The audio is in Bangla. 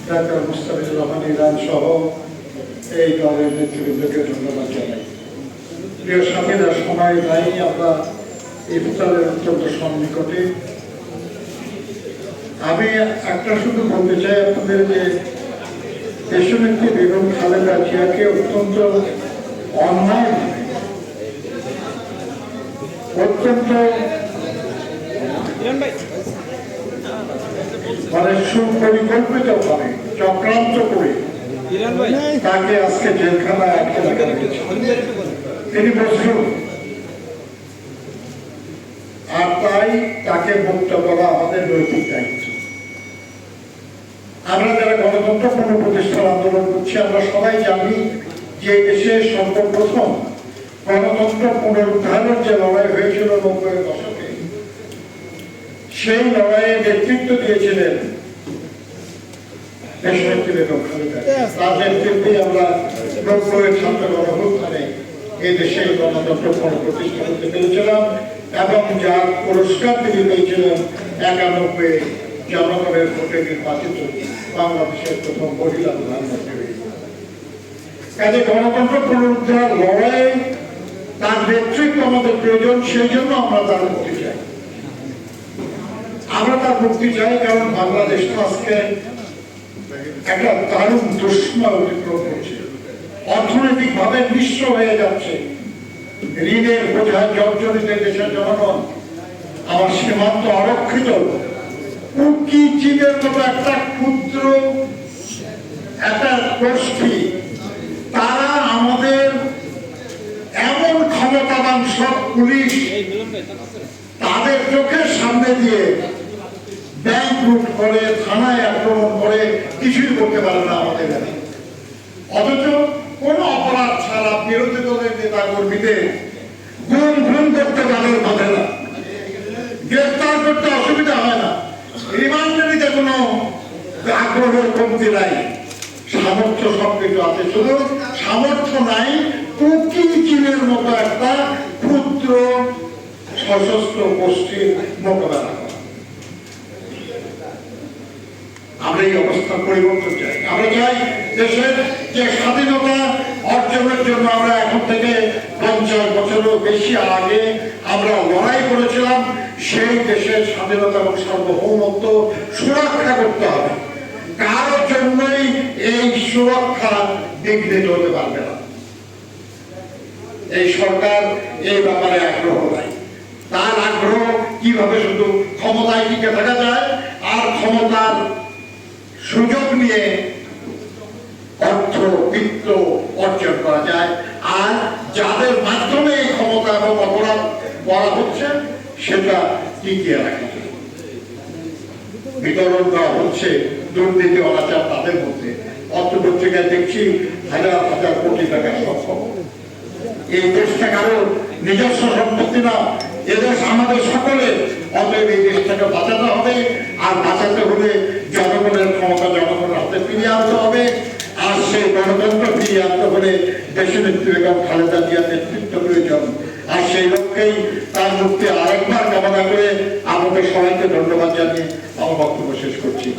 ডাক্তার মুস্তাফিজুর রহমান ইরান সহ এই দলের নেতৃবৃন্দকে ধন্যবাদ জানাই। প্রিয় সাথীরা, সময় নাই, আমরা ইফতারের অত্যন্ত সন্নিকটে। আমি একটা শুধু বলতে চাই আপনাদের যে দেশনেত্রী বেগম খালেদা জিয়াকে অত্যন্ত অন্যায়, অত্যন্ত সুপরিকল্পিত ভাবে চক্রান্ত করে তাকে আজকে জেলখানায় আটকে রাখা হয়েছে। তিনি বসলেন, আর তাই তাকে মুক্ত করা আমাদের নৈতিক দায়িত্ব। আমরা যারা গণতন্ত্র পুনঃপ্রতিষ্ঠার আন্দোলন করছি, আমরা সবাই জানি যে দেশে সর্বপ্রথম গণতন্ত্র পুনরুদ্ধারের যে লড়াই হয়েছিল 90-এর দশকে, সেই লড়াইয়ে নেতৃত্ব দিয়েছিলেন দেশনেত্রী বেগম খালেদা জিয়া। তার নেতৃত্বে আমরা 90-এর ছাত্র গণঅভ্যুত্থানে এই দেশে গণতন্ত্র পুনঃপ্রতিষ্ঠা করতে পেরেছিলাম এবং যার পুরস্কার তিনি পেয়েছিলেন 91-এ জনগণের ভোটে নির্বাচিত বাংলাদেশের প্রথম মহিলা প্রধানমন্ত্রী। কাজে গণতন্ত্র পুনরুদ্ধার লড়াই তার নেতৃত্ব আমাদের প্রয়োজন, সেই জন্য আমরা তার মুক্তি চাই। আমরা তার মুক্তি চাই কারণ বাংলাদেশ তো আজকে একটা দারুণ দুঃসময় অতিক্রম করছে, অর্থনৈতিক ভাবে নিঃস্ব হয়ে যাচ্ছে, ঋণের বোঝায় জর্জরিত দেশের জনগণ। আমার সীমান্ত অরক্ষিত কুকি চীনের মতো একটা ক্ষুদ্র একটা গোষ্ঠী, তারা আমাদের এমন ক্ষমতাবান সব পুলিশ তাদের চোখের সামনে দিয়ে ব্যাংক লুট করে, থানায় আক্রমণ করে, কিছুই করতে পারে না আমাদের। অথচ কোন অপরাধ ছাড়া বিরোধী দলের নেতা কর্মীদের গুম করতে তাদের বাধে না, গ্রেফতার করতে অসুবিধা হয় না, রিমান্ডে নিতে কোনো আগ্রহের কমতি নাই। সামর্থ্য সবকিছু আছে, শুধু সামর্থ্য নাই কুকি চীনের মতো একটা ক্ষুদ্র সশস্ত্র গোষ্ঠীর মোকাবেলা করা। আমরা এই অবস্থার পরিবর্তন চাই। আমরা চাই দেশের যে স্বাধীনতা অর্জনের জন্য আমরা এখন থেকে 50 বছরও বেশি আগে আমরা লড়াই করেছিলাম, সেই দেশের স্বাধীনতা এবং সার্বভৌমত্ব সুরক্ষা করতে হবে। কারোর জন্যই এই সুরক্ষা বিঘ্নিত হতে পারবে না। এই সরকার এই ব্যাপারে আগ্রহ নাই। তার আগ্রহ কিভাবে শুধু ক্ষমতায় টিকে থাকা যায় আর ক্ষমতার সুযোগ নিয়ে অর্থ বিত্ত অর্জন করা যায়, আর যাদের মাধ্যমে এই ক্ষমতা এবং অপরাধ করা হচ্ছে সেটা টিকিয়ে রাখা যায়। বিতরণ করা হচ্ছে দুর্নীতি অনাচার তাদের মধ্যে। পত্রপত্রিকায় দেখছি হাজার হাজার কোটি টাকা সক্ষম। এই দেশটা কারো নিজস্ব সম্পত্তি না, এদেশ আমাদের সকলের। অতএব এই দেশটাকে বাঁচাতে হবে, আর বাঁচাতে হলে জনগণের ক্ষমতা জনগণের হাতে ফিরিয়ে আনতে হবে। আর সেই গণতন্ত্র ফিরিয়ে আনতে হলে দেশনেত্রী বেগম খালেদা জিয়ার নেতৃত্ব প্রয়োজন। আর সেই লক্ষ্যেই তার মুক্তি আরেকবার কামনা করে আমাদের সবাইকে ধন্যবাদ জানিয়ে আমার বক্তব্য শেষ করছি।